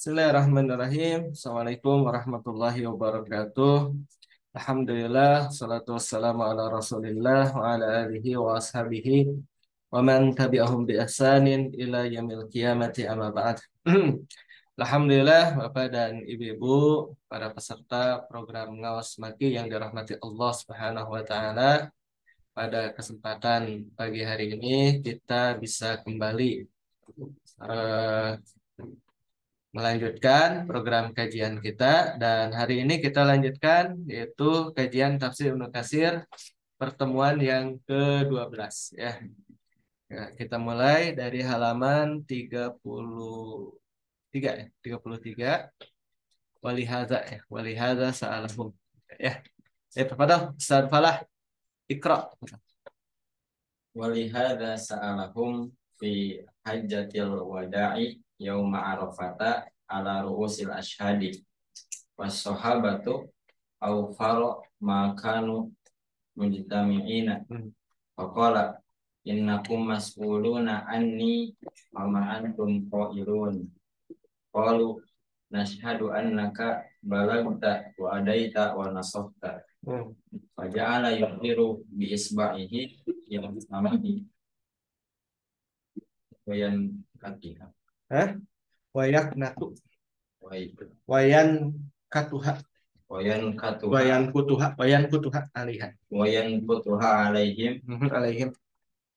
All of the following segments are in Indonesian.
Bismillahirrahmanirrahim. Assalamualaikum warahmatullahi wabarakatuh. Alhamdulillah, salatu wassalamu ala rasulillah wa ala alihi wa ashabihi wa man tabi'ahum bi ihsanin ila yamil qiyamati amma ba'd. Alhamdulillah, Bapak dan Ibu-ibu, para peserta program Ngawas Maki yang dirahmati Allah Subhanahu wa taala. Pada kesempatan pagi hari ini kita bisa kembali eh, melanjutkan program kajian kita, dan hari ini kita lanjutkan yaitu kajian tafsir Ibnu Katsir pertemuan yang ke-12 ya. Ya, kita mulai dari halaman 33 ya, 33 walihada ya, walihada sa'alahum ya. Kepada Ustaz Falah Iqra. Walihada sa'alahum fi hajjatil wada'i yauma arafata ala ru'usil ashhadi was sahabatu aw faro ma kanu mujtami'ina faqala innakum mas'uluna anni wa ma antum qailun qalu nashhadu annaka balagta wa adaita wa nasafta faja'ala yuhiru bi isba'ihi yang amani wayan katiha Wayak natu way wayan katuha wayan katuha wayan kutuha alihan wayan kutuha alaihim alaihim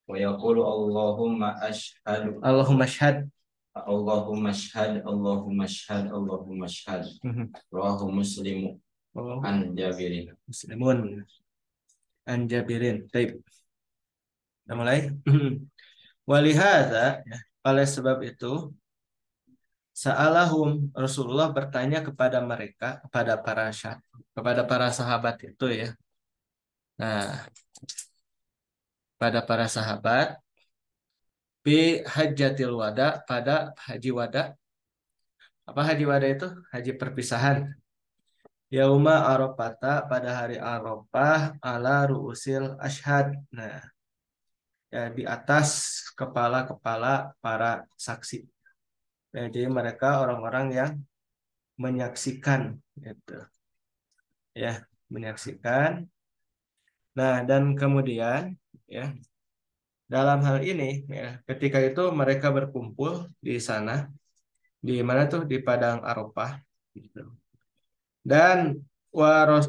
wa yaqulu Allahumma syhad Allahumma ashhad Allahumma ashhad Allahumma ashhad rawahu muslimu an jabirin muslimun an jabirin. Baik, kita mulai. Walihada ya, oleh sebab itu sa'alahum, Rasulullah bertanya kepada mereka, kepada para sahabat itu ya. Nah, pada para sahabat bi hajjatil wada, pada haji wada. Apa haji wada itu? Haji perpisahan. Yauma Arafata, pada hari Arafah, ala ru'usil ashhad. Nah, ya, di atas kepala-kepala para saksi. Jadi mereka orang-orang yang menyaksikan gitu. Ya, menyaksikan. Nah, dan kemudian ya, dalam hal ini ya, ketika itu mereka berkumpul di sana, di mana tuh, di padang Arafah gitu. Dan waros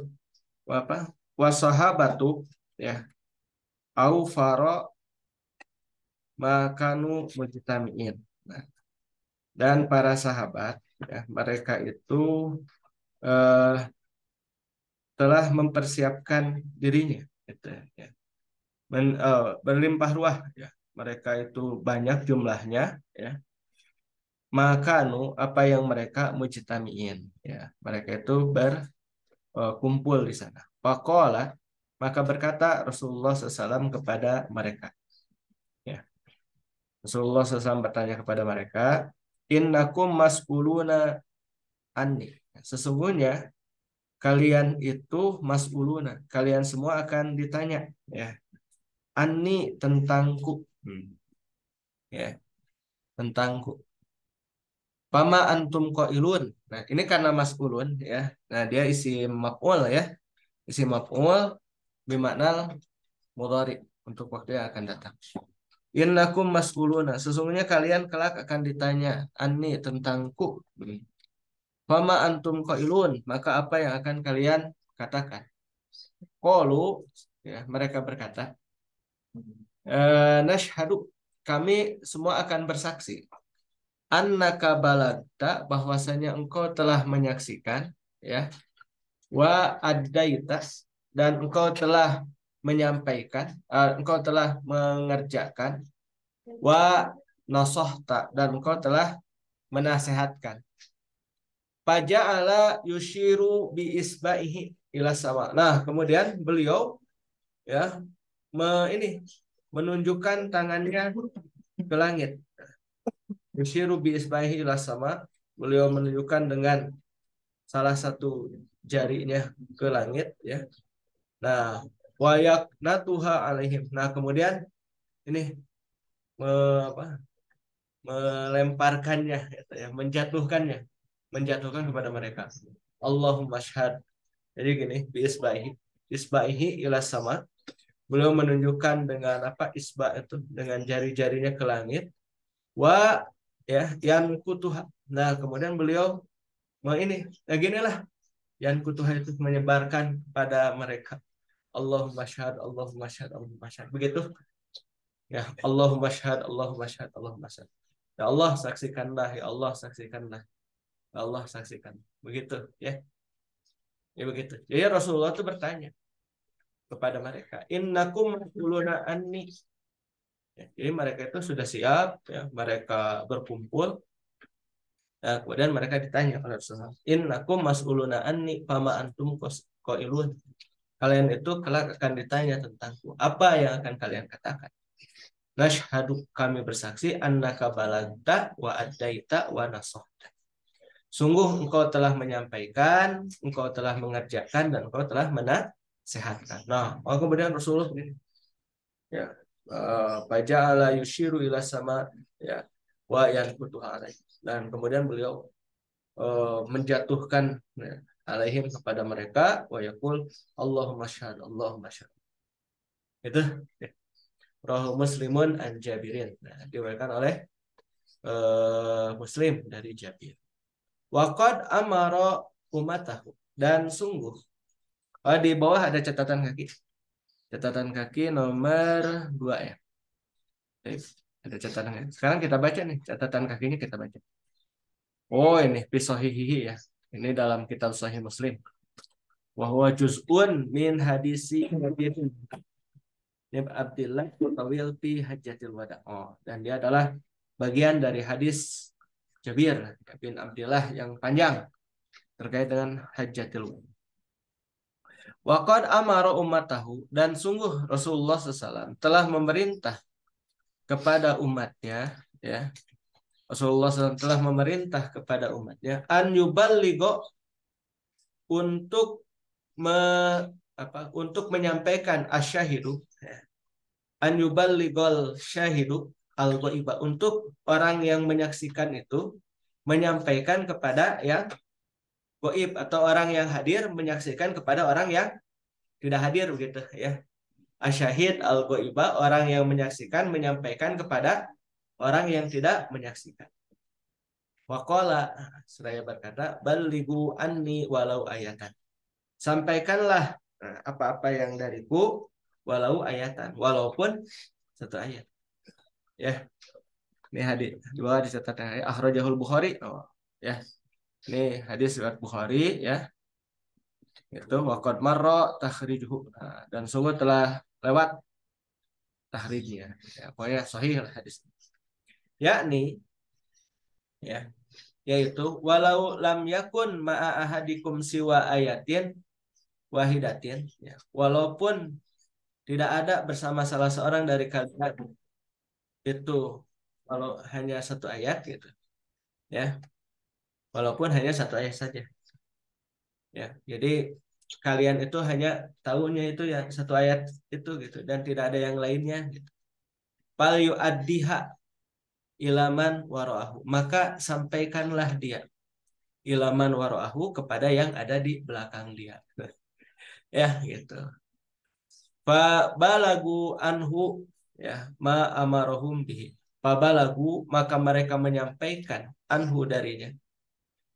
apa wasahabatu ya au faro makanu mujtamiin. Nah, dan para sahabat ya, mereka itu eh, telah mempersiapkan dirinya gitu ya. Berlimpah ruah ya. Mereka itu banyak jumlahnya ya. Makanu, apa yang mereka mujtamiin ya. Mereka itu berkumpul di sana. Faqala, maka berkata Rasulullah SAW kepada mereka ya. Rasulullah SAW bertanya kepada mereka, innakum mas'uluna anni. Sesungguhnya kalian itu mas'uluna, kalian semua akan ditanya ya. Anni, tentangku. Ya, tentangku. Pama antum qailun. Nah, ini karena mas'ulun ya. Nah, dia isi maf'ul ya. Isi maf'ul bermakna mudhari untuk waktu yang akan datang. Innakum mas'uluna, sesungguhnya kalian kelak akan ditanya anni, tentangku. Fama antum qailun, maka apa yang akan kalian katakan? Qalu, ya, mereka berkata, nashhadu, kami semua akan bersaksi, annaka balagta, bahwasanya engkau telah menyaksikan ya, wa adaitas, dan engkau telah menyampaikan, engkau telah mengerjakan, wa nasohta, dan engkau telah menasehatkan. Faja'ala yushiru bi isba'ihi ila sama. Nah, kemudian beliau ya ini menunjukkan tangannya ke langit. Yushiru bi isba'ihi ila sama. Beliau menunjukkan dengan salah satu jarinya ke langit ya. Nah, wayak natuha alaihim. Nah, kemudian ini melemparkannya, ya, menjatuhkannya menjatuhkan kepada mereka. Allahumma syahad. Jadi gini, isbahi ila sama. Beliau menunjukkan dengan apa isba itu dengan jari-jarinya ke langit. Wa ya yang kutuha. Nah, kemudian beliau ini, nah ginilah yang kutuha itu menyebarkan pada mereka. Allahumma syahad, Allahumma syahad, Allahumma syahad. Begitu. Ya, Allahumma syahad, Allahumma syahad, Allahumma syahad. Ya Allah saksikanlah, ya Allah saksikanlah. Ya Allah saksikan. Begitu, ya. Ya begitu. Jadi Rasulullah itu bertanya kepada mereka, "Innakum mas'uluna anni." Ya, jadi mereka itu sudah siap, ya, mereka berkumpul. Nah, kemudian mereka ditanya oleh Rasulullah, "Innakum mas'uluna anni fama antum qailun." Kalian itu kelak akan ditanya tentangku. Apa yang akan kalian katakan? Nashhadu, kami bersaksi, annaka balagta wa addaita wa nasahta. Sungguh engkau telah menyampaikan, engkau telah mengerjakan, dan engkau telah menasehatkan. Nah, kemudian Rasulullah ya, faja'ala yushiru ila sama, ya, wa yanqutuha alaih. Dan kemudian beliau menjatuhkan, ya, alaihim kepada mereka, wa yaqul Allahumma syahad, Allahumma syahad. Itu ya. Rawahu Muslimun an Jabirin. Nah, diriwayatkan oleh Muslim dari Jabir. Waqad amara umatahu, dan sungguh di bawah ada catatan kaki. Catatan kaki nomor 2 ya. Ada catatan kaki. Sekarang kita baca nih catatan kakinya, kita baca. Oh, ini fi sahihihi ya. Ini dalam kitab Sahih Muslim. Wa huwa juz'un min hadisi Ibn Abdillah tawil fi hajjatil wada. Oh, dan dia adalah bagian dari hadis Jabir bin Abdillah yang panjang terkait dengan hajjatil wada. Waqad amara ummatahu, dan sungguh Rasulullah SAW telah memerintah kepada umatnya, ya. Rasulullah SAW telah memerintah kepada umatnya an yuballigho, untuk untuk menyampaikan asyahidu, ya. An yuballighol syahidu al-ghaiba, untuk orang yang menyaksikan itu menyampaikan kepada yang gaib, atau orang yang hadir menyaksikan kepada orang yang tidak hadir, begitu ya. Asyahid al-ghaiba, orang yang menyaksikan menyampaikan kepada orang yang tidak menyaksikan. Waqala, seraya berkata, balighu anni walau ayatan. Sampaikanlah apa-apa yang dariku walau ayatan, walaupun satu ayat. Ya. Ini hadis dua dicatatkan akhrajahul Bukhari. Oh, ya. Ini hadis riwayat Bukhari, ya. Itu waqad marra takhrijuhu. Nah, dan sungguh telah lewat tahrijnya. Ya, pokoknya sahih hadis. Yakni, ya, yaitu walau lam yakun ma'a ahadikum siwa ayatin wahidatin, ya, walaupun tidak ada bersama salah seorang dari kalian itu kalau hanya satu ayat, gitu ya, walaupun hanya satu ayat saja, ya, jadi kalian itu hanya tahunya itu ya satu ayat itu, gitu, dan tidak ada yang lainnya, gitu. Fal yu'addiha ilaman waro'ahu, maka sampaikanlah dia ilaman waro'ahu, kepada yang ada di belakang dia. Ya, gitu. Fa balagu anhu, ya, ma amarohum bihi. Fa balagu, maka mereka menyampaikan anhu darinya,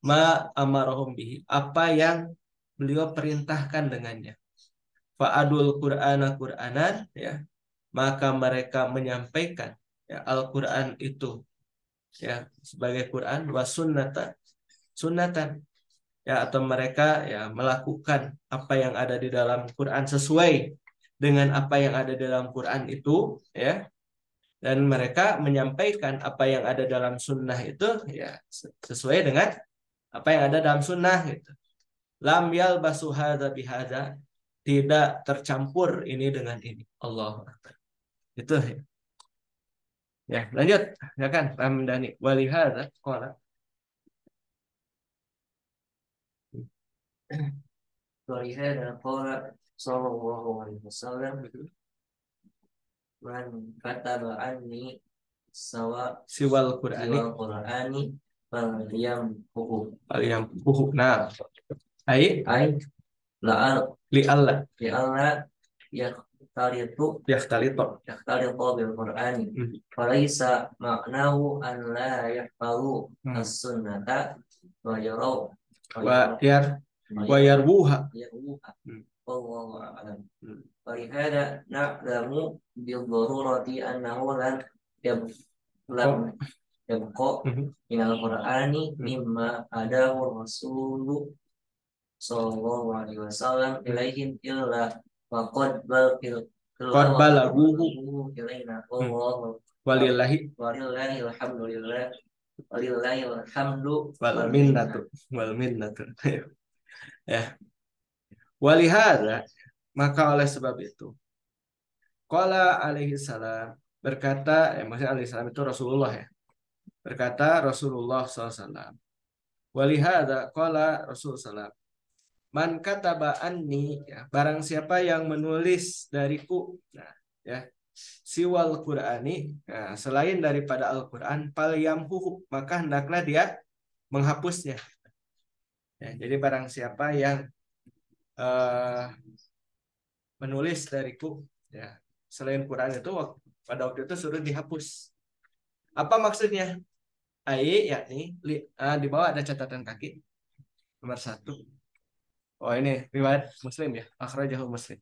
ma amarohum bihi, apa yang beliau perintahkan dengannya. Fa adul Qur'ana Qur'anan, ya, maka mereka menyampaikan, ya, Al-Qur'an itu, ya, sebagai Quran, wa sunnatan, sunnatan, ya, atau mereka, ya, melakukan apa yang ada di dalam Quran sesuai dengan apa yang ada di dalam Quran itu, ya, dan mereka menyampaikan apa yang ada dalam sunnah itu, ya, sesuai dengan apa yang ada dalam sunnah, gitu. Lam yalbasu hadza bihadza, tidak tercampur ini dengan ini. Allah itu, ya. Ya, lanjut, ya kan, Ramdhani walihadza qala. Walihada qala sallallahu alaihi wasallam, man kataba anni sawa Siwal Qur'ani siwal Qur'ani فليمحه falyamhuhu. Nah, ai أي li alla لئلا yakhtalita. يختلط بالقرآن Hmm. فليس معناه أن لا يحفظوا Hmm. السنة ويروا Wa yar wa ويروها yarwuha. Hmm. والله أعلم. Hmm. ولهذا نعلم بالضرورة أنه لم Oh. يبقى Hmm. من القرآن Hmm. مما أداه الرسول صلى الله عليه وسلم إليهم إلا وقد Qad balaghuhu. بلغوه إلينا Hmm. والله Walillahi ولله الحمد لله ولله الحمد wal والمنة. minnatu wal minnatu. Ya, walihada, maka oleh sebab itu qala alaihi salam, berkata, maksudnya alaihi salam itu Rasulullah ya. Berkata Rasulullah SAW. Walihada qala Rasulullah SAW. Man kataba anni, ya, barang siapa yang menulis dariku, nah, ya, siwal Qur'ani, nah, selain daripada Al-Qur'an, fal yamhuhu, maka hendaklah dia menghapusnya. Ya, jadi barang siapa yang eh, menulis dariku, ya, selain Quran itu pada waktu itu suruh dihapus. Apa maksudnya? Ai yakni di bawah ada catatan kaki nomor 1. Oh, ini riwayat Muslim ya, akhrajahu Muslim.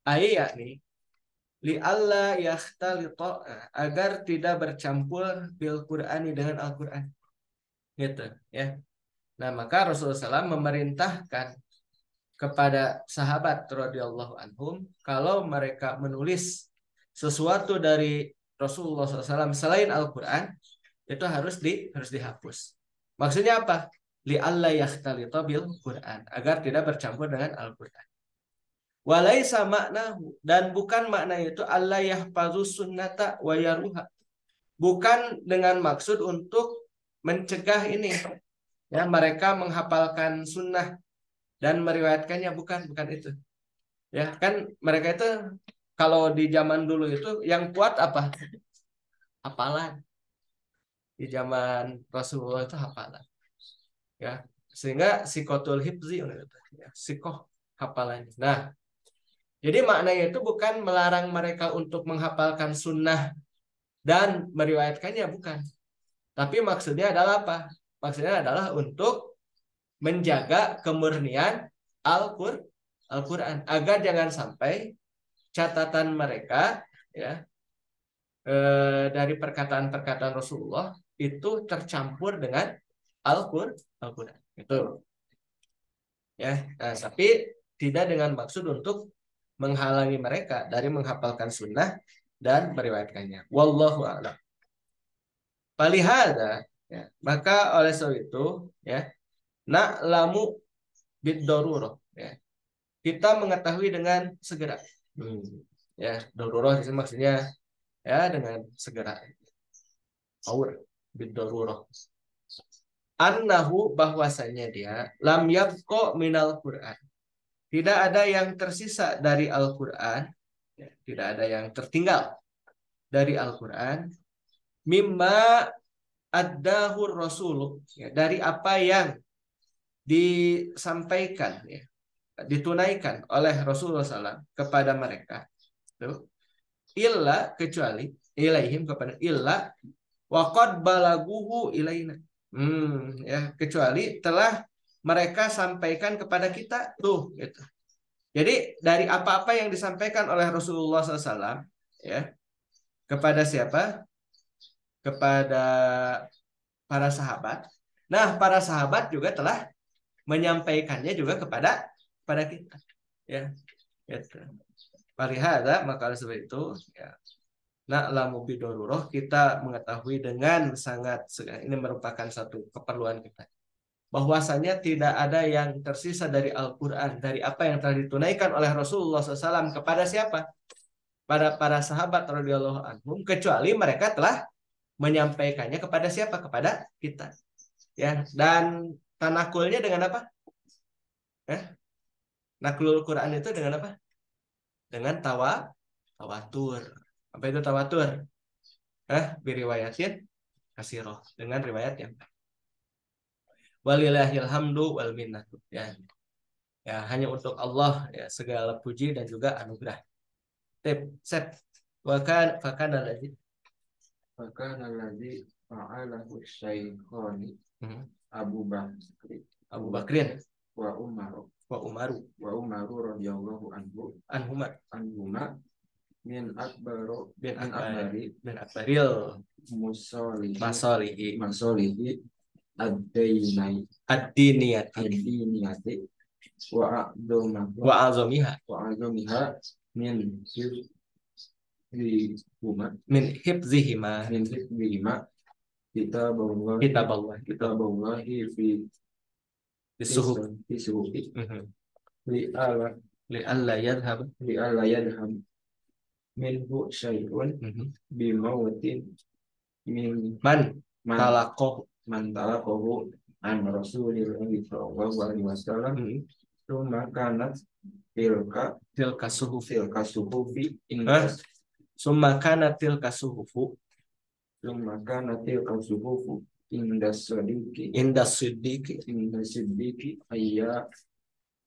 Ai yakni li alla yakhtalita, agar tidak bercampur bil Qur'ani dengan Al-Qur'an. Gitu ya. Nah, maka Rasulullah SAW memerintahkan kepada sahabat radhiyallahu anhum kalau mereka menulis sesuatu dari Rasulullah SAW selain Al-Quran, itu harus dihapus. Maksudnya apa? Li alla yakhtalita bil Quran, agar tidak bercampur dengan Al-Quran. Walaisa maknahu, dan bukan makna itu alla yahfazu sunnata wa yaruha. Bukan dengan maksud untuk mencegah ini, ya, mereka menghafalkan sunnah dan meriwayatkannya, bukan itu. Ya, kan mereka itu kalau di zaman dulu itu yang kuat apa? Hafalan. Di zaman Rasulullah itu hafalan. Ya, sehingga sikotul hifzi, ya, sikoh hafalan. Nah, jadi maknanya itu bukan melarang mereka untuk menghafalkan sunnah dan meriwayatkannya, bukan. Tapi maksudnya adalah apa? Maksudnya adalah untuk menjaga kemurnian Al-Quran, agar jangan sampai catatan mereka, ya, dari perkataan-perkataan Rasulullah itu tercampur dengan Al-Quran. Itu ya. Nah, tapi tidak dengan maksud untuk menghalangi mereka dari menghafalkan sunnah dan meriwayatkannya. Wallahu a'lam. Palihada, ya, maka oleh sebab itu, ya, na'lamu bid-darurah, ya. Kita mengetahui dengan segera. Ya, darurah itu maksudnya, ya, dengan segera. Aur bid-darurah. Annahu, bahwasanya dia lam yabqa minal Qur'an. Tidak ada yang tersisa dari Al-Qur'an, ya, tidak ada yang tertinggal dari Al-Qur'an, mimma ad-dahur rasul, ya, dari apa yang disampaikan, ya, ditunaikan oleh Rasulullah SAW kepada mereka. Tuh. Illa, kecuali ilaihim, kepada illa waqad balaguhu ilaina. Ya, kecuali telah mereka sampaikan kepada kita, tuh, gitu. Jadi dari apa-apa yang disampaikan oleh Rasulullah SAW, ya, kepada siapa? Kepada para sahabat. Nah, para sahabat juga telah menyampaikannya juga kepada kita, ya, gitu. Palihada, maka oleh sebab itu, ya, na'lamu bidorurah, kita mengetahui dengan sangat, ini merupakan satu keperluan kita, bahwasanya tidak ada yang tersisa dari Al-Quran, dari apa yang telah ditunaikan oleh Rasulullah SAW kepada siapa? Pada para sahabat radhiyallahu anhum, kecuali mereka telah menyampaikannya kepada siapa? Kepada kita. Ya, dan tanakulnya dengan apa? Naklul Quran itu dengan apa? Dengan tawatur. Apa itu tawatur? Biriwayatin kasiroh dengan riwayat yang walillahil hamdu wal minnah. Ya. Ya, hanya untuk Allah ya segala puji dan juga anugerah. Tip, set. Fakana alladzi fa'alahu syaikhani Hmm. Abu Bakri Abu Bakrin wa Umar wa Umaru radhiyallahu anhuma anhuma min bin akbari akbaril masolihi ad-diniyati ad-diniyati wa wa azamiha min hifzihima kitaballahi fi disuhuf suhufi li alla yadhhab minhu syai'un bimautin min man man talaqahu an Rasulillahi sallallahu alaihi wasallam summa kanat tilka suhufi summa kanat tilka suhufu inda siddiqi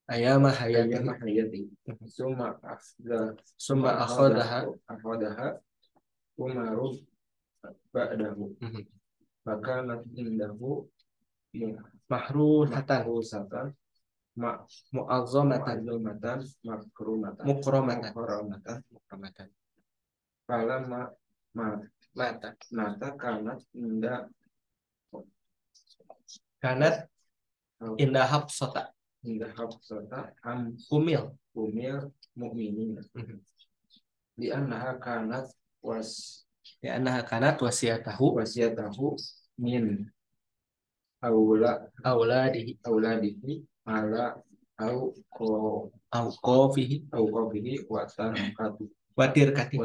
ayama hayati summa akhadaha Umaru ba'dahu fakanat indahu mahrusatan mu'azzamatan mukramatan falamma mata kanat indah Hafsata umil mu'minin di annaha kanat wasiyatahu min auladihi ala au qafihi watirkati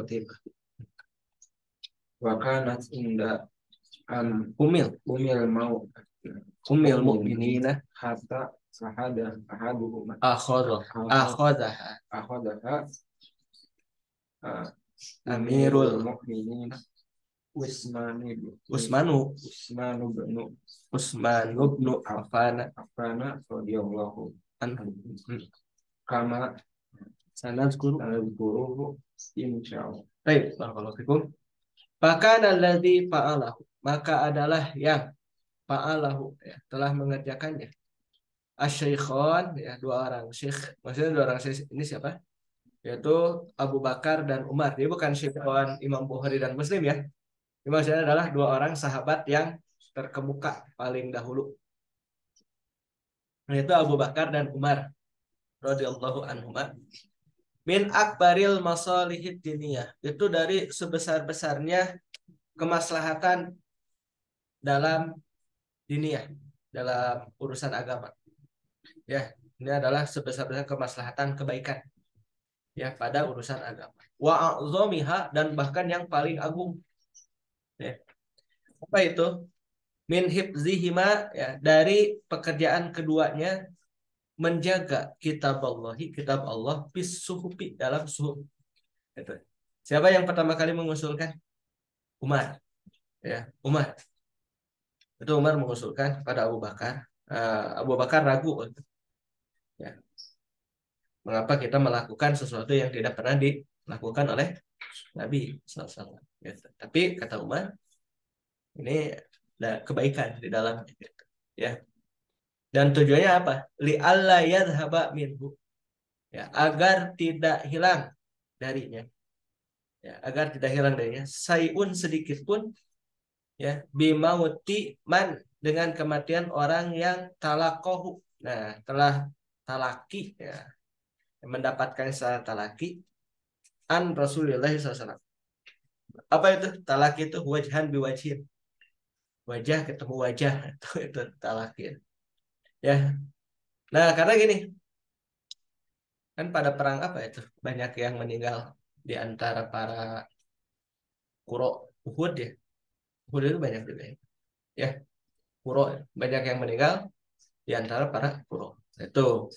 wa kanat inda umil mu'minina hatta sahada ahaduhuma akhadaha amirul mu'minin Usmanu bin Affan radhiyallahu anhu kama sanadkuruhu insyaallah. Baik, barakallahu fikum. Fakana alladzi fa'alahu, maka adalah yang fa'alahu ya, telah mengerjakannya. Asy-syaikhan ya, dua orang syekh. Maksudnya dua orang syekh ini siapa? Yaitu Abu Bakar dan Umar. Dia bukan syaikhan Imam Bukhari dan Muslim ya. Ini maksudnya adalah dua orang sahabat yang terkemuka paling dahulu. Yaitu Abu Bakar dan Umar radhiyallahu anhuma min akbaril masalihid diniyah, itu dari sebesar-besarnya kemaslahatan dalam diniyah, dalam urusan agama. Ya, ini adalah sebesar-besar kemaslahatan kebaikan ya pada urusan agama. Wa a'zamiha, dan bahkan yang paling agung. Ya. Apa itu? Min hifzihima ya, dari pekerjaan keduanya menjaga kitab Allah bis suhufi, dalam suhuf. Itu. Siapa yang pertama kali mengusulkan? Umar. Ya, Umar. Itu Umar mengusulkan pada Abu Bakar. Abu Bakar ragu. Ya. Mengapa kita melakukan sesuatu yang tidak pernah dilakukan oleh Nabi SAW. Ya. Tapi kata Umar, ini ada kebaikan di dalamnya. Ya. Dan tujuannya apa? Li alla yadhhaba minhu. Ya, agar tidak hilang darinya. Ya, agar tidak hilang darinya. Sayun sedikit pun ya, bimauti man, dengan kematian orang yang talakohu. Nah, telah talaki ya, mendapatkan secara talaki an Rasulullah SAW. Apa itu? Talaki itu wajhan biwajhin. Wajah ketemu wajah. Itu talaki. Ya. Nah, karena gini, kan pada perang apa itu? Banyak yang meninggal di antara para Qura Uhud ya. Uhud itu banyak juga ya. Ya, Qura banyak yang meninggal di antara para Qura. Itu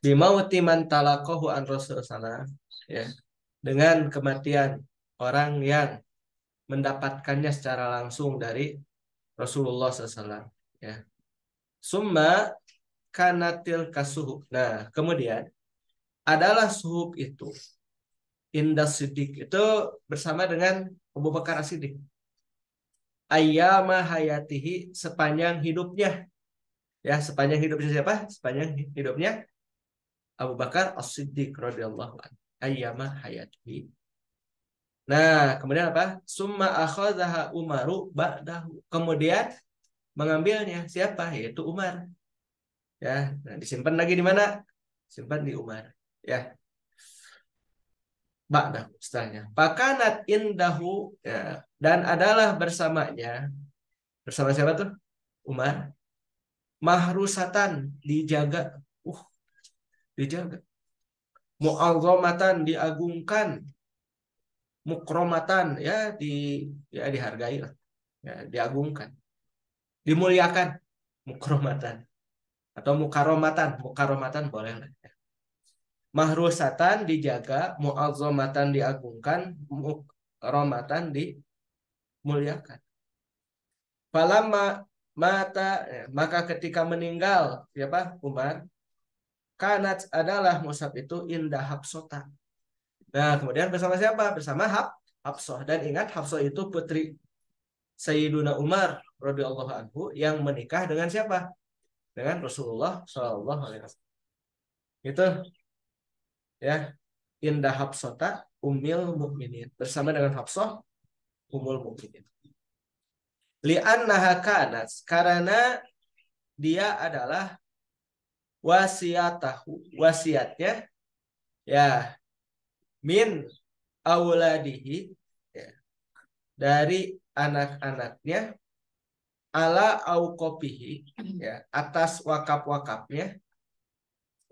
bimauti man talaqahu an Rasulullah, ya. Dengan kematian orang yang mendapatkannya secara langsung dari Rasulullah SAW. Ya. Summa kanatil kasuhub. Nah, kemudian adalah suhub itu indas sidik itu bersama dengan Abu Bakar As-Siddiq. Ayyama hayatihi sepanjang hidupnya. Ya, sepanjang hidupnya siapa? Sepanjang hidupnya Abu Bakar As-Siddiq radhiyallahu anhu. Ayyama hayatihi. Nah, kemudian apa? Summa akhadhaha Umaru ba'dahu. Kemudian mengambilnya siapa? Yaitu Umar. Ya, nah, disimpan lagi di mana? Simpan di Umar. Ya, ba'dahu setelahnya. Pakanat indahu ya, dan adalah bersamanya. Bersama siapa tuh? Umar. Mahrusatan dijaga. Dijaga. Mu'azzamatan diagungkan. Mukromatan ya dihargai lah. Ya, diagungkan. Dimuliakan. Mukromatan atau mukaromatan boleh lah. Mahrusatan dijaga, mu'azzamatan diagungkan, mukromatan dimuliakan. Falamma mata maka ketika meninggal siapa? Umar. Kanat adalah Musab itu indah Hafsota. Nah, kemudian bersama siapa? Bersama Hafsah. Dan ingat Hafsah itu putri Sayyiduna Umar radhiyallahu anhu yang menikah dengan siapa? Dengan Rasulullah Shallallahu alaihi wasallam. Itu ya, indah Hafsata Ummul Mukminin. Bersama dengan Hafsah Ummul Mukminin. Li'annaha kanat karena dia adalah wasiatnya ya min auladihi ya, dari anak-anaknya ala auqopihi ya atas wakaf-wakafnya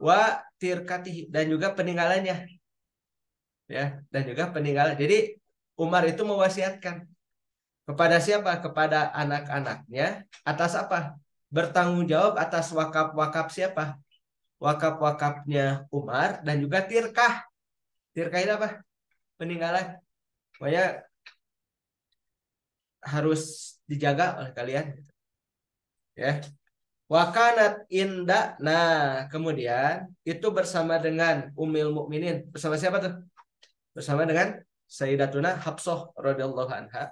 wa tirkatihi dan juga peninggalannya ya dan juga peninggalan. Jadi Umar itu mewasiatkan kepada siapa? Kepada anak-anaknya atas apa? Bertanggung jawab atas wakaf-wakaf siapa? Wakaf-wakafnya Umar dan juga tirkah. Tirkah itu apa? Peninggalan. Pokoknya harus dijaga oleh kalian. Ya. Wakanat inda. Nah, kemudian itu bersama dengan Ummul Mukminin. Bersama siapa tuh? Bersama dengan Sayyidatuna Hafsah radhiyallahu anha.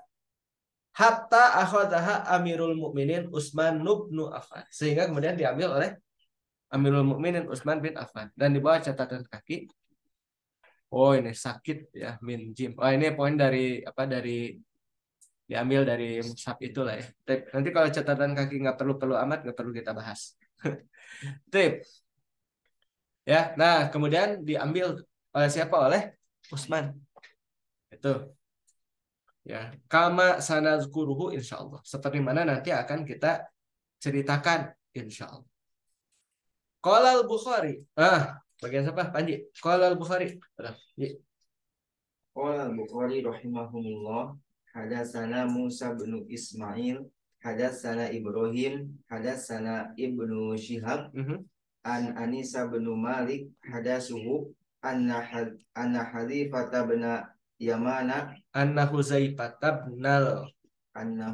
Hatta akhadhaha Amirul Mukminin Utsman bin Affan. Sehingga kemudian diambil oleh Amirul Mukminin Utsman bin Affan dan di bawah catatan kaki. Oh, ini sakit ya min jim. Oh, ini poin dari apa dari diambil dari mushaf itulah ya. Nanti kalau catatan kaki nggak perlu amat nggak perlu kita bahas. Tip. Ya, nah kemudian diambil oleh siapa? Oleh Utsman. Itu. Ya, kama sanazkuruhu insyaallah. Seperti mana nanti akan kita ceritakan insyaallah. Qala al-Bukhari. Bagian siapa? Panji. Qala al-Bukhari. Qala al-Bukhari rahimahumullah hadatsana Musa bin Ismail hadatsana Ibrahim hadatsana Ibnu Syihab an Anisa bin Malik hadasuhu anna Hadzifah bin Yamana anna Huzaifah bin anna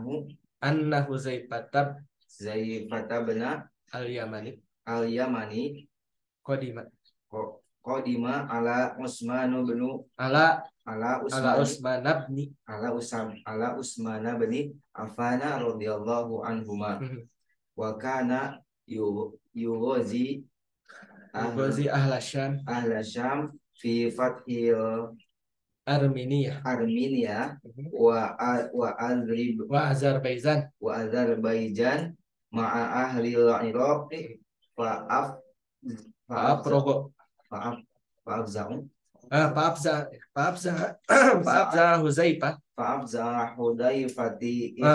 Huzaifah bin al-Yamani qadima ala Utsman bin Affan radhiyallahu anhuma wa kana yughazi ahla Syam fi fathil Armenia wa Azerbaijan ma'a ahli al-Iraq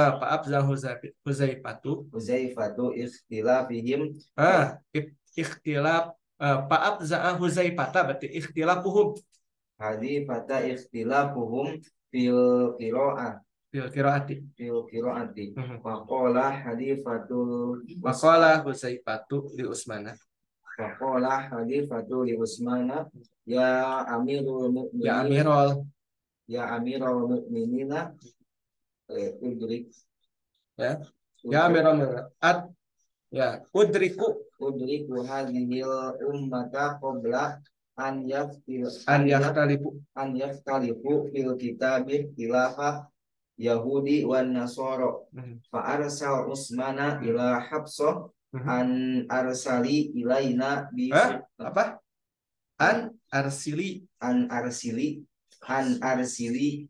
Fa'afza Huzaifatu ikhtilafihim berarti ikhtilafuhum fil qiraati faqala Huzaifatu li Utsmana ya Amirul Mukminina Udrik Ya. Ya Amirul ya udriku hadhil ummata qabla an yaftil yahtalifu. an yaftalifu fil kitabi khilafah Yahudi wan Nasoro fa arsal Usmana ila Habsah an arsali ilaina bi Apa? An arsili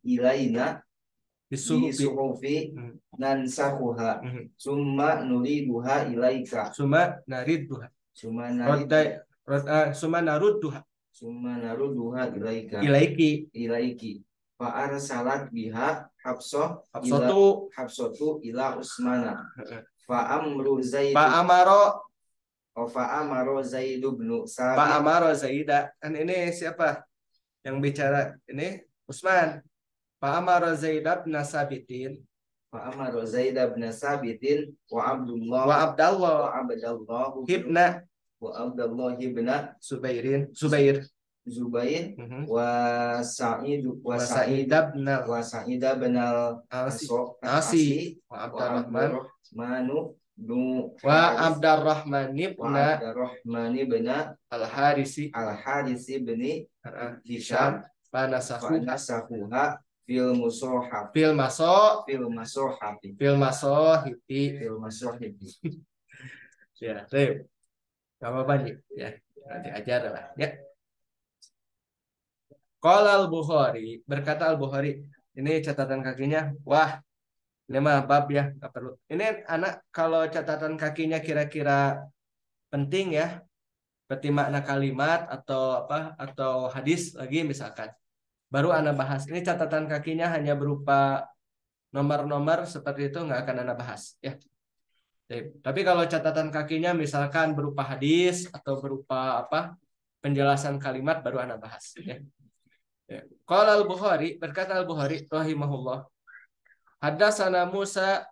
ilaina bisuhufi nan sahuha summa nuriduha ilaika summa naridduha summa narudduha ilaika ilaiki fa arsalat biha Habsatu ila Usmana fa amru Zaid fa amaro Zaid bin Sabit Pak Amaro Zaida. Kan ini siapa yang bicara? Ini Usman. Pak Amaro Zaida bin Sabitin. Fa amaro Zaid bin Sabitin wa Abdullah ibna Zubair wa Sa'id bin al-Asi wa Abdurrahman ibn al-Harisi bin Hisham nasahuha fil masohifi ya, baik. Gak apa-apa nih, ya. Nanti ajar lah, ya. Qala al-Bukhari, berkata al-Bukhari. Ini catatan kakinya, wah, ini mah bab ya, nggak perlu. Ini anak kalau catatan kakinya kira-kira penting ya, seperti makna kalimat atau apa atau hadis lagi misalkan. Baru anak bahas. Ini catatan kakinya hanya berupa nomor-nomor seperti itu nggak akan anak bahas ya. Tapi kalau catatan kakinya misalkan berupa hadis atau berupa apa penjelasan kalimat baru anak bahas ya. Qala al-Bukhari, berkata al-Bukhari rahimahullah, Hadatsana Musa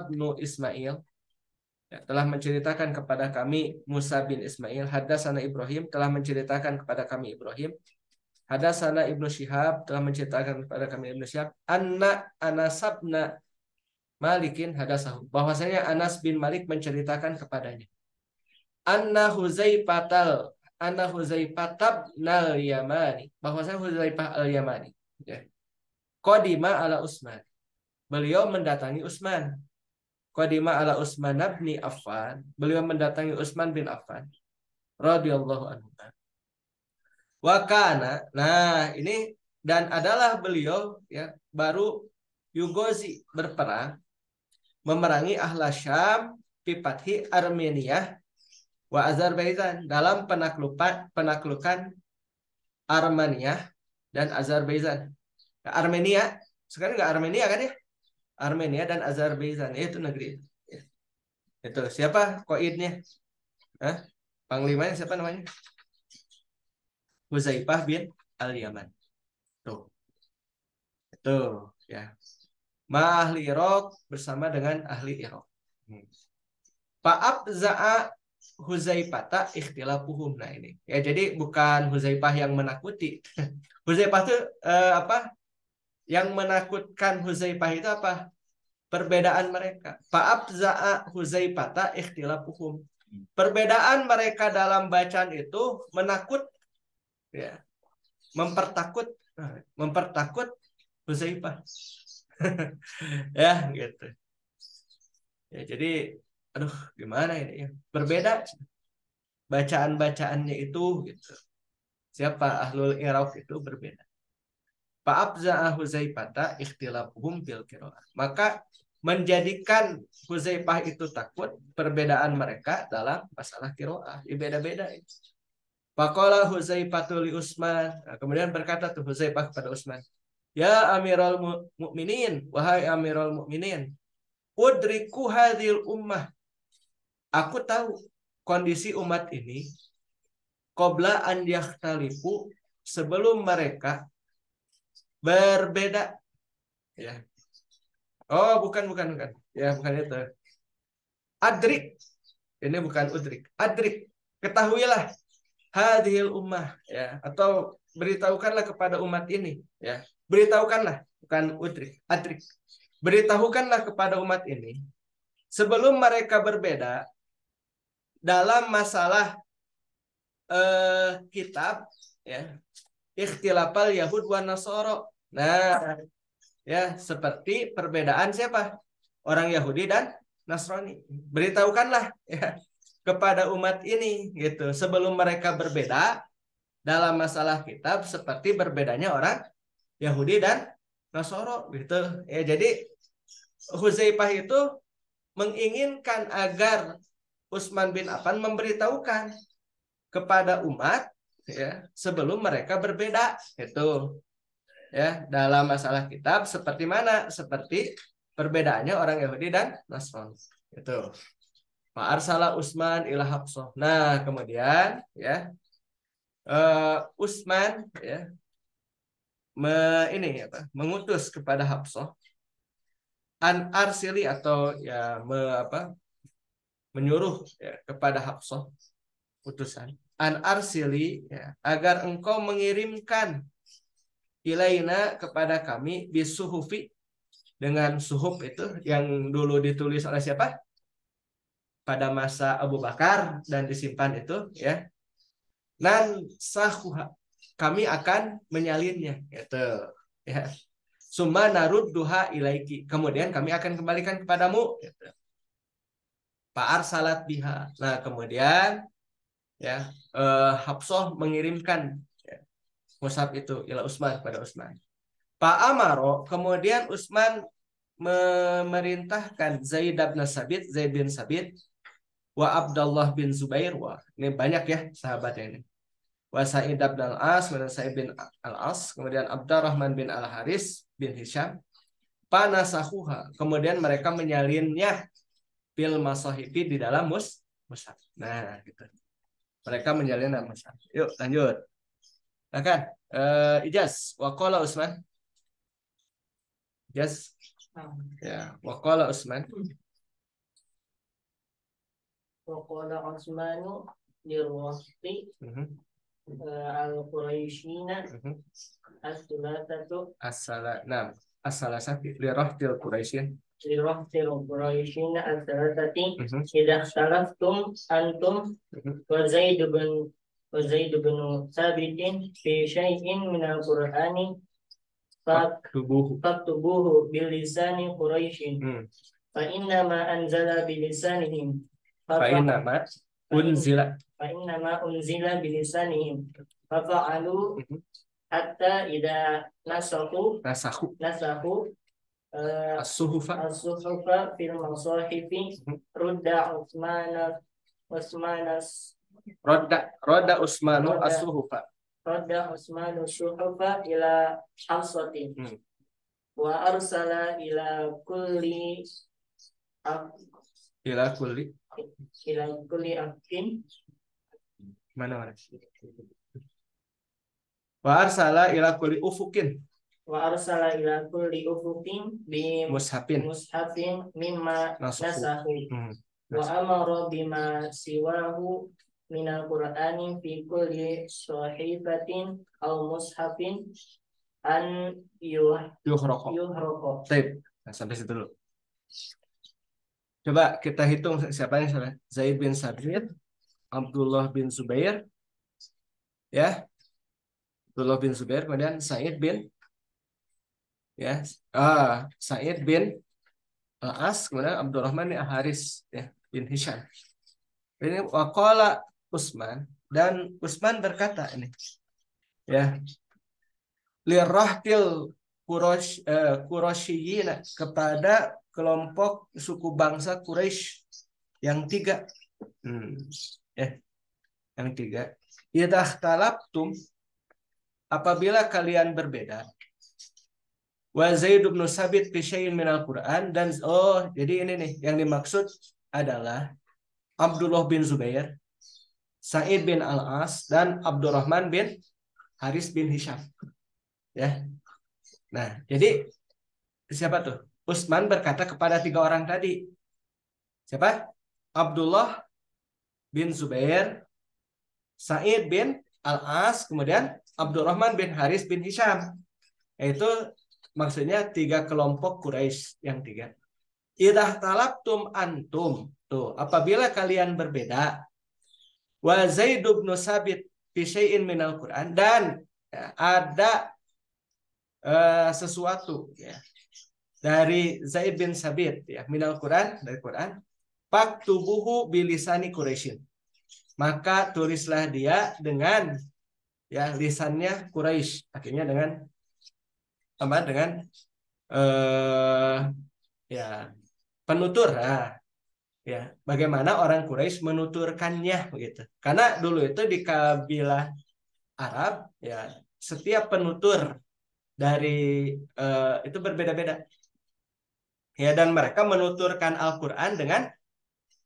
bin Ismail, ya, telah menceritakan kepada kami Musa bin Ismail. Hadatsana Ibrahim, telah menceritakan kepada kami Ibrahim. Hadatsana Ibnu Syihab, telah menceritakan kepada kami Ibnu Syihab. Anas bin Malikin hadasahu, bahwasanya Anas bin Malik menceritakan kepadanya. Anna Huzaifatab nal Yamani, bahwasanya Huzaifah al-Yamani ya. Qadima ala Utsman, beliau mendatangi Utsman. Qadima ala Utsman bin Affan, beliau mendatangi Utsman bin Affan radhiyallahu anhu. Wa kana, nah ini dan adalah beliau ya baru yugozi berperang memerangi ahla Syam fi fathi Armenia wa Azerbaijan, dalam penaklukan Armenia dan Azerbaijan. Armenia sekarang nggak Armenia kan ya? Armenia dan Azerbaijan itu negeri itu. Itu siapa koidnya? Panglimanya siapa namanya? Huzaifah bin al-Yaman. Tuh. Itu ya. Ma ahli Irak bersama dengan ahli Irak. Fa'abza'a Huzaifata ikhtilafuhum. Nah ini. Ya jadi bukan Huzaifah yang menakuti. Huzaifah itu apa? Yang menakutkan Huzaifah itu apa? Perbedaan mereka. Fa'abza'a Huzaifata ikhtilafuhum. Perbedaan mereka dalam bacaan itu menakut ya. Mempertakut Huzaifah. Ya gitu. Ya jadi aduh gimana ini ya. Berbeda bacaan-bacaannya itu gitu. Siapa ahlul Iraq itu berbeda. Fa'abza'a Huzaifata ikhtilafuhum bil qiraah. Maka menjadikan Huzaifah itu takut perbedaan mereka dalam masalah qiraah. Beda-beda itu. Faqala Huzaifatu li Utsman. Nah, kemudian berkata tuh Huzaifah kepada Utsman, "Ya Amirul Mukminin, wahai Amirul Mukminin, udriku hadhil ummah." Aku tahu kondisi umat ini qabla an yakhtalifu, sebelum mereka berbeda ya. Oh, bukan. Ya, bukan itu. Adrik. Ini bukan udrik. Adrik. Ketahuilah hadhil ummah ya, atau beritahukanlah kepada umat ini ya. Beritahukanlah bukan udrik, adrik. Beritahukanlah kepada umat ini sebelum mereka berbeda dalam masalah kitab, ya, ikhtilafal Yahud wa Nasoro. Nah, ya, seperti perbedaan siapa? Orang Yahudi dan Nasrani. Beritahukanlah, ya, kepada umat ini gitu sebelum mereka berbeda dalam masalah kitab seperti berbedanya orang Yahudi dan Nasoro gitu. Ya, jadi Hudzaifah itu menginginkan agar Utsman bin Affan memberitahukan kepada umat, ya, sebelum mereka berbeda itu, ya, dalam masalah kitab seperti mana? Seperti perbedaannya orang Yahudi dan Nasrani. Itu. Pak Arsala Utsman ila Hafsah. Nah, kemudian, ya, Utsman, ya, mengutus kepada Hafsah an arsili atau ya menyuruh, ya, kepada Hafsah utusan an arsili, ya, agar engkau mengirimkan ilaina kepada kami bisuhufi, dengan suhuf itu yang dulu ditulis oleh siapa pada masa Abu Bakar dan disimpan itu, ya, nan sahuha, kami akan menyalinnya gitu, ya, summa narudduha ilaiki, kemudian kami akan kembalikan kepadamu gitu. Pak Arsalat biha. Nah, kemudian, ya, Hafsah mengirimkan, ya, mushaf itu ila Utsman, pada Utsman. Pak Amaro, kemudian Utsman memerintahkan Zaid bin Sabit, wa Abdullah bin Zubair, wah, ini banyak ya sahabatnya ini. Wa Sa'id bin Al-As, kemudian Sa'id bin Al-As, kemudian Abdurrahman bin Al-Haris bin Hisham, panasahuha, kemudian mereka menyalinnya bil masahifi, di dalam mushaf. Nah, gitu. Mereka menyalin dalam mushaf. Yuk, lanjut. Silakan. Ijaz, waqala Utsman. Ijaz. Ya, waqala Utsman. Waqala Utsmanu lirwahti al-Quraisyina as-sulatatu as-salasati lirahtil Quraisyin lirahtil Quraisyina as-salatati idza salaftum antum wa Zaid bin Sabitin fi syai'in min al-Qur'ani faktubuhu bil lisani Quraisyin fa inna ma anzala bil lisanihim fa inna ma unzila bilisanihim fafa'alu hatta idza nasahu as-suhufa fil masahifi rudda Usmanu as-suhufa ila Hafsatin wa arsala ila kulli akin mana wa arsala ila kulli ufukin bi mushafin mimma nasahu wa amara bima siwahu min al-Qur'ani fi kulli sahifatin aw mushafin an yuhraqa. Baik, nah, sampai situ dulu. Coba kita hitung siapa yang salah. Zaid bin Sabit, Abdullah bin Zubair, ya, Abdullah bin Zubair, kemudian Sa'id bin Al-As, kemudian Abdurrahman bin Al-Haris, ya, bin Hisham. Ini waqala Utsman, dan Utsman berkata ini, ya, lirahtil Quraisyyin, kepada kelompok suku bangsa Quraisy yang tiga. Yang tiga. Idza ikhtalaftum, apabila kalian berbeda. Wa Zaid bin Sabit fi syai'in minal Qur'an, dan jadi ini nih yang dimaksud adalah Abdullah bin Zubair, Sa'id bin Al-As, dan Abdurrahman bin Haris bin Hisham. Ya. Nah, jadi siapa tuh? Utsman berkata kepada tiga orang tadi. Siapa? Abdullah bin Zubair, Sa'id bin Al-As, kemudian Abdurrahman bin Haris bin Hisham. Yaitu maksudnya 3 kelompok Quraisy yang 3. Idah talabtum antum. Tuh, apabila kalian berbeda. Wa Zaid bin Sabit fi syai'in minal Quran. Dan ya, ada sesuatu ya dari Zaid bin Sabit ya minal Quran, dari Quran. Faktubuhu bilisani Quraisyin. Maka tulislah dia dengan ya lisannya Quraisy. Akhirnya dengan apa? Dengan ya penutur. Nah, ya bagaimana orang Quraisy menuturkannya begitu. Karena dulu itu di kabilah Arab ya setiap penutur dari itu berbeda-beda. Ya dan mereka menuturkan Al-Qur'an dengan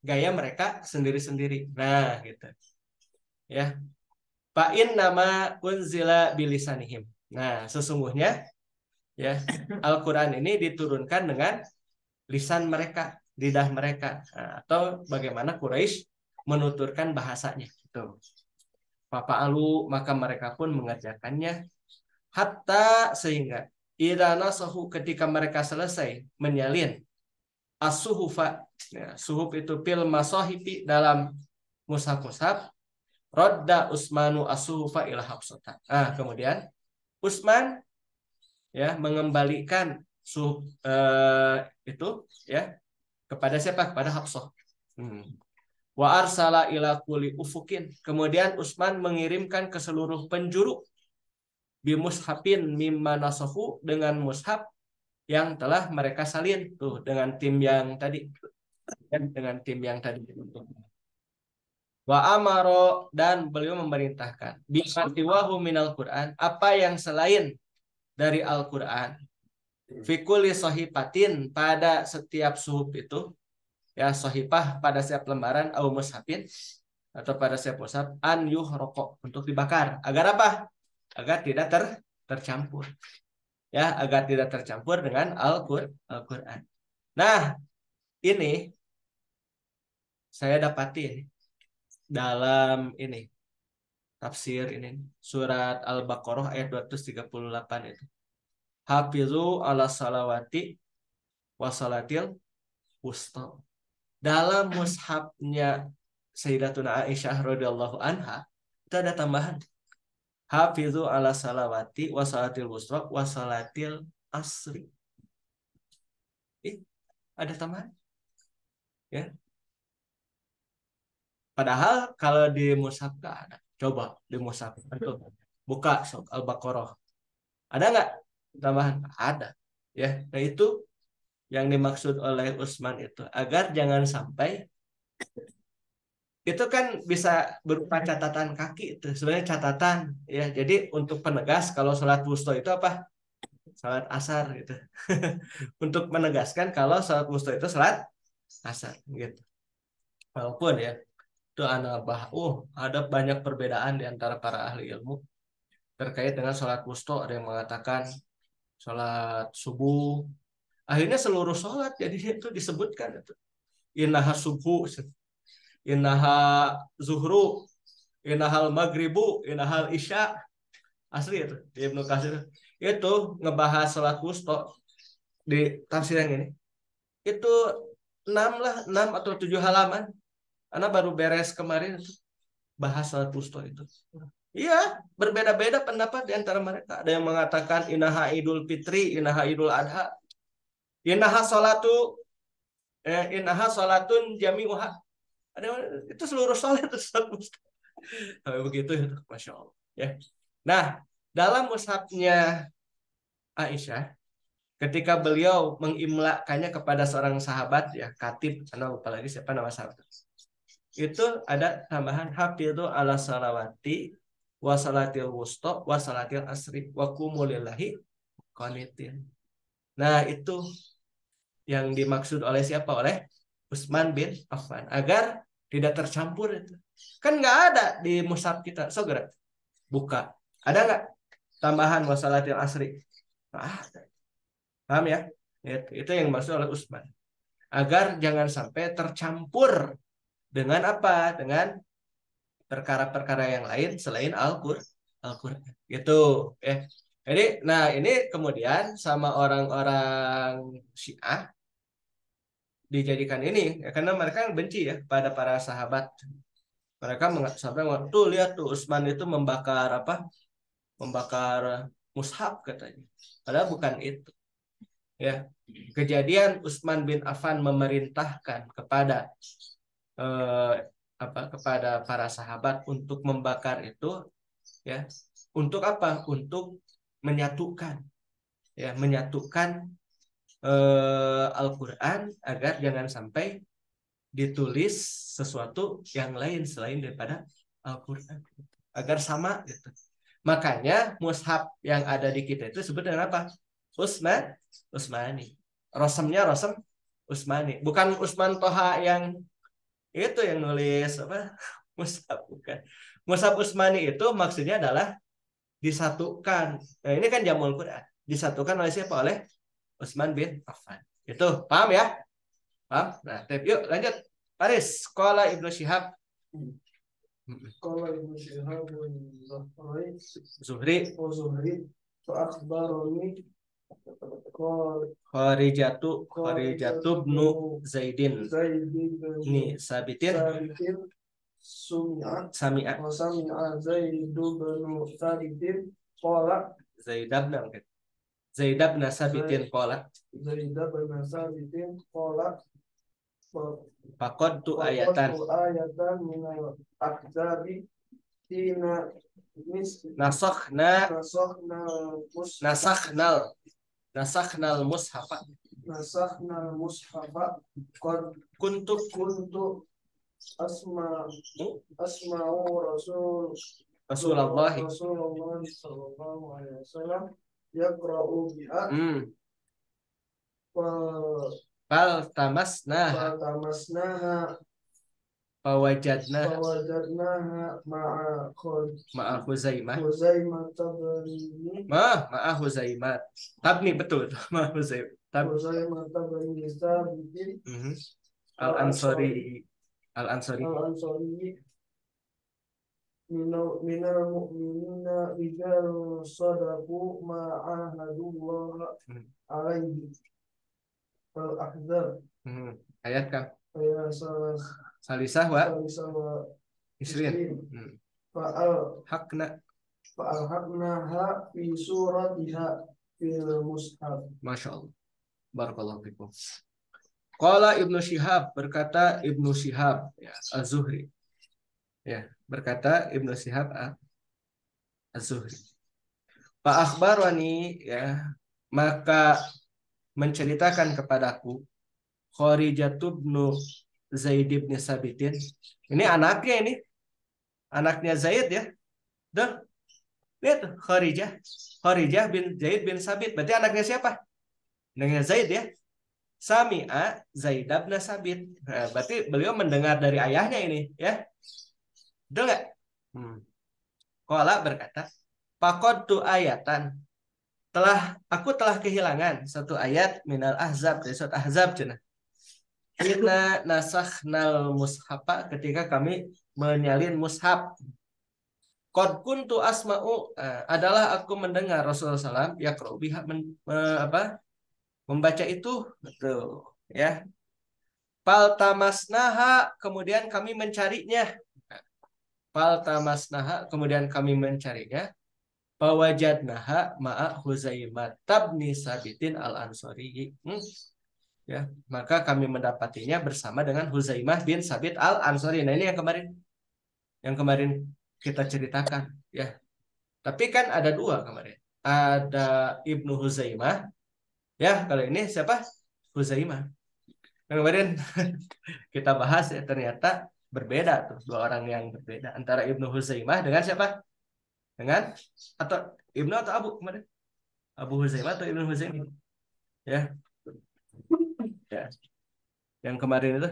gaya mereka sendiri-sendiri. Nah, gitu. Ya. Fa'in nama unzila bilisanihim. Nah, sesungguhnya ya Al-Qur'an ini diturunkan dengan lisan mereka, lidah mereka. Nah, atau bagaimana Quraisy menuturkan bahasanya gitu. Fa'alu maka mereka pun mengerjakannya hatta sehingga idza nasahu ketika mereka selesai menyalin as-suhufa ya, suhuf itu fil masahifi dalam mushaf-mushaf rodda Utsmanu as-suhufa ila Hafsah. Kemudian Utsman ya mengembalikan suhuf itu ya kepada siapa? Kepada Hafsah. Wa arsala ila kulli ufukin. Kemudian Utsman mengirimkan ke seluruh penjuru bimushafin mimma nasahu dengan mushaf yang telah mereka salin tuh dengan tim yang tadi wa amaro dan beliau memerintahkan bi'atiwahu minal Quran apa yang selain dari Al-Quran fi kulli sahifatin pada setiap suhuf itu ya sahifah pada setiap lembaran au mushafin atau pada setiap mushaf an yuhraqo untuk dibakar agar apa? Agar tidak tercampur. Ya, agar tidak tercampur dengan Al-Qur'an. Nah, ini saya dapati dalam ini tafsir ini surat Al-Baqarah ayat 238 itu. Hafizu ala salawati wa salatil wusta. Dalam mushafnya Sayyidatuna Aisyah radhiyallahu anha itu ada tambahan hafizu ala salawati wa salatil wusta wa salatil asri. Ada tambahan ya. Padahal kalau di mushaf nggak ada. Coba di mushaf itu buka Al-Baqarah. Ada nggak tambahan? Ada. Ya, nah itu yang dimaksud oleh Utsman itu agar jangan sampai itu kan bisa berupa catatan kaki itu sebenarnya catatan ya. Jadi untuk penegas kalau sholat wusta itu apa? Sholat asar gitu. Untuk menegaskan kalau sholat wusta itu sholat asar gitu. Walaupun ya itu ada banyak perbedaan di antara para ahli ilmu terkait dengan sholat wusta. Ada yang mengatakan sholat subuh akhirnya seluruh sholat jadi itu disebutkan itu innaha subuh, innaha zuhru, innahal maghribu, innahal isya. Asli itu di Ibnu Katsir itu ngebahas sholat wusta di tafsir yang ini itu 6 atau 7 halaman. Ana baru beres kemarin itu bahas sholat wusta itu. Iya, berbeda-beda pendapat di antara mereka. Ada yang mengatakan inaha idul fitri, inaha idul adha, inaha sholatu, inaha sholatun jami'uha. Ada itu seluruh sholat itu sholat wusta. Begitu itu, masya Allah. Ya. Nah, dalam mushafnya Aisyah, ketika beliau mengimlakannya kepada seorang sahabat ya, katib, karena lupa lagi siapa nama sahabat. Itu ada tambahan hafidhu ala salawati wa salatil wusta wa salatil asri wa qumu lillahi qanitin. Nah, itu yang dimaksud oleh siapa? Oleh Utsman bin Affan agar tidak tercampur itu. Kan nggak ada di mushaf kita. Segera buka. Ada nggak tambahan wa salatil asri? Paham ya? Itu yang dimaksud oleh Utsman. Agar jangan sampai tercampur dengan apa? Dengan perkara-perkara yang lain selain Al-Qur'an. Gitu ya. Jadi, nah ini kemudian sama orang-orang Syiah dijadikan ini, ya, karena mereka benci ya pada para sahabat. Mereka sampai tuh lihat tuh Utsman itu membakar apa? Membakar mushaf katanya. Padahal bukan itu. Ya, kejadian Utsman bin Affan memerintahkan kepada eh, kepada para sahabat untuk membakar itu, ya, untuk apa? Untuk menyatukan, ya, menyatukan Al-Quran agar jangan sampai ditulis sesuatu yang lain selain daripada Al-Quran, agar sama gitu. Makanya mushaf yang ada di kita itu disebut dengan apa? Utsmani. Rosemnya Rosem Utsmani, bukan Utsman Toha yang itu yang nulis apa? Mushaf, bukan. Mushaf Utsmani itu maksudnya adalah disatukan. Nah, ini kan Jamul Quran. Disatukan oleh siapa? Oleh Utsman bin Affan. Itu paham ya? Paham? Nah, yuk lanjut. Paris, Qala Ibnu Syihab. Qala Ibnu Syihab Zuhri. Zuhri fa akhbarani Kharijatu bnu Zaidin. Ini Sabitin. Sami'a. Zaid bin Sabitin qala Zaid bin Sabitin qala. Faqadtu ayatan minal ahzabi tina nasakhnal mushafa nasakhnal mushafa qad kuntu asma'u Rasulullah sallallahu alaihi wasallam yaqra'u biha fal tamasnaha fawajadnaha ma'a Huzaimah ma'a Huzaimah tabni betul ma'a Huzaimah Al-Ansari minal mu'minina rijalun sadaqu ma ahadullah alaihi al-ahzab ayat kan ayat salisah wa isrin fa'alhaqnaha fi suratiha fil mushaf. Masya Allah. Barakallahu fikum. Qala Ibnu Syihab, berkata Ibnu Syihab, ya, Az-Zuhri. Ya, berkata Ibnu Syihab Az-Zuhri. Pak akhbarani, ya, maka menceritakan kepadaku Kharijatu bnu Zaid bin Sabitin. Ini anaknya anaknya Zaid ya. Dah. Lihat Kharijah bin Zaid bin Sabit. Berarti anaknya siapa? Anaknya Zaid ya. Sami'a Zaid bin Sabit. Nah, berarti beliau mendengar dari ayahnya ini ya. Betul nggak? Qala berkata, faqadtu ayatan. Aku telah kehilangan satu ayat minal ahzab, dari surat ahzab cenah. Inna nasakhnal mushafa, ketika kami menyalin mushaf. Qad kuntu asma'u, adalah aku mendengar Rasulullah SAW yaqra'u biha membaca itu, betul ya. Fal tamasnaha, kemudian kami mencarinya. Fawajadnaha ma'a Huzaimah tabni Sabitin al-Ansari. Ya, maka kami mendapatinya bersama dengan Huzaimah bin Sabit al-Ansari. Nah, ini yang kemarin kita ceritakan ya. Tapi kan ada dua kemarin. Ada Ibnu Huzaimah. Ya, kalau ini siapa? Huzaimah. Kemarin kita bahas ya, ternyata berbeda tuh, dua orang yang berbeda antara Ibnu Huzaimah dengan siapa? Dengan atau Ibnu atau Abu kemarin? Abu Huzaimah atau Ibnu Huzaimah? Ya. Ya. Yang kemarin itu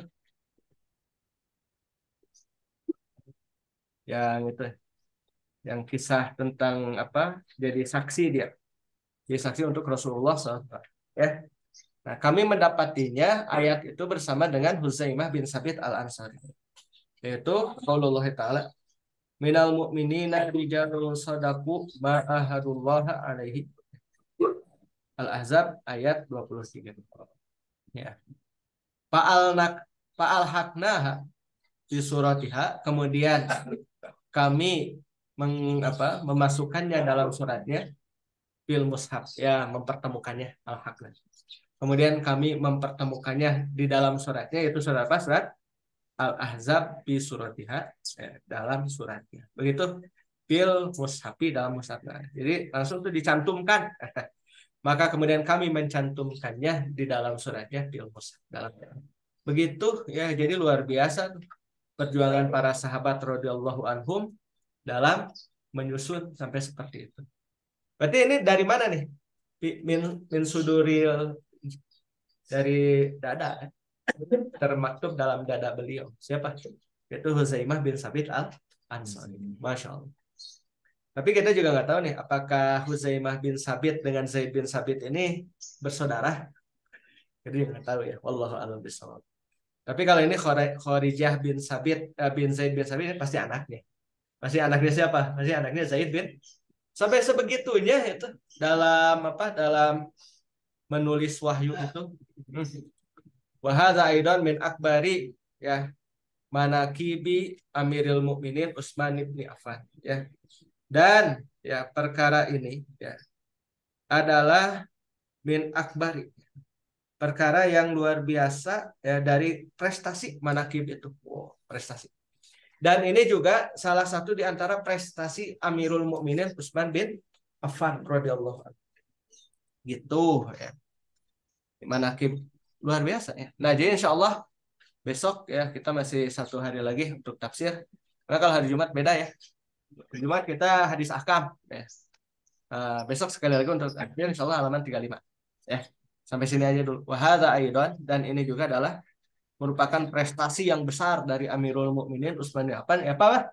yang kisah tentang apa? Jadi saksi untuk Rasulullah SAW. Ya. Nah, kami mendapatinya ayat itu bersama dengan Huzaimah bin Sabit al-Ansari. Yaitu qaulullah ta'ala minal mu'minina rijalun sadaqu ma ahadullah alaihi. Al-Ahzab ayat 23. Ya. Fa'alhaqnaha di suratiha, kemudian kami memasukkannya dalam suratnya, fil mushaf, ya, mempertemukannya, al-haqna. Kemudian kami mempertemukannya di dalam suratnya, yaitu surat apa? Surat Al-Ahzab fi suratiha, dalam suratnya. Begitu fil mushafi, dalam mushafnya. Jadi langsung itu dicantumkan. Maka kemudian kami mencantumkannya di dalam suratnya fil mushaf, dalam. Begitu ya, jadi luar biasa perjuangan para sahabat radhiyallahu anhum dalam menyusun sampai seperti itu. Berarti ini dari mana nih? Min suduril, dari dada, termaktub dalam dada beliau. Siapa? Itu Huzaimah bin Sabit al-Ansari. Masya Allah. Tapi kita juga nggak tahu nih, apakah Huzaimah bin Sabit dengan Zaid bin Sabit ini bersaudara? Jadi nggak tahu ya. Wallahu a'lam bishawab. Tapi kalau ini Khorijah bin Sabit bin Zaid bin Sabit, pasti anaknya. Pasti anaknya siapa? Pasti anaknya Zaid bin. Sampai sebegitunya itu dalam menulis wahyu itu. Wa hadza aidan min akbari, ya, manakibi Amiril Mukminin Utsman bin Affan, ya. Dan ya, perkara ini ya adalah min akbari, perkara yang luar biasa ya, dari prestasi manakib itu. Wow, prestasi. Dan ini juga salah satu di antara prestasi Amirul Mukminin Utsman bin Affan radhiyallahu anhu. Gitu ya. Manakib luar biasa ya. Nah, jadi insya Allah besok ya kita masih 1 hari lagi untuk tafsir. Karena kalau hari Jumat beda ya. Hari Jumat kita hadis ahkam ya. Besok sekali lagi untuk tafsir insya Allah halaman 35 ya. Sampai sini aja dulu. Wa hadza aidan, dan ini juga adalah merupakan prestasi yang besar dari Amirul Mukminin Utsman bin Affan. Ya, apa?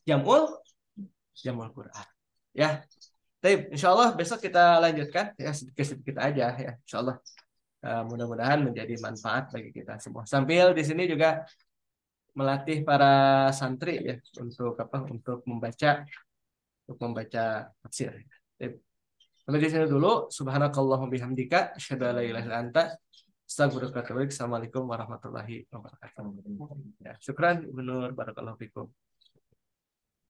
Jamul Quran. Ya. Baik, insya Allah besok kita lanjutkan ya, sedikit-sedikit aja ya. Insya Allah mudah-mudahan menjadi manfaat bagi kita semua. Sambil di sini juga melatih para santri ya untuk membaca tafsir. Baik. Sampai di sini dulu. Subhanakallahumma bihamdika asyhadu an la ilaha illa anta astaghfiruka wa atubu ilaik. Assalamualaikum warahmatullahi wabarakatuh. Ya, syukran Ibnu Nur, barakallahu fikum.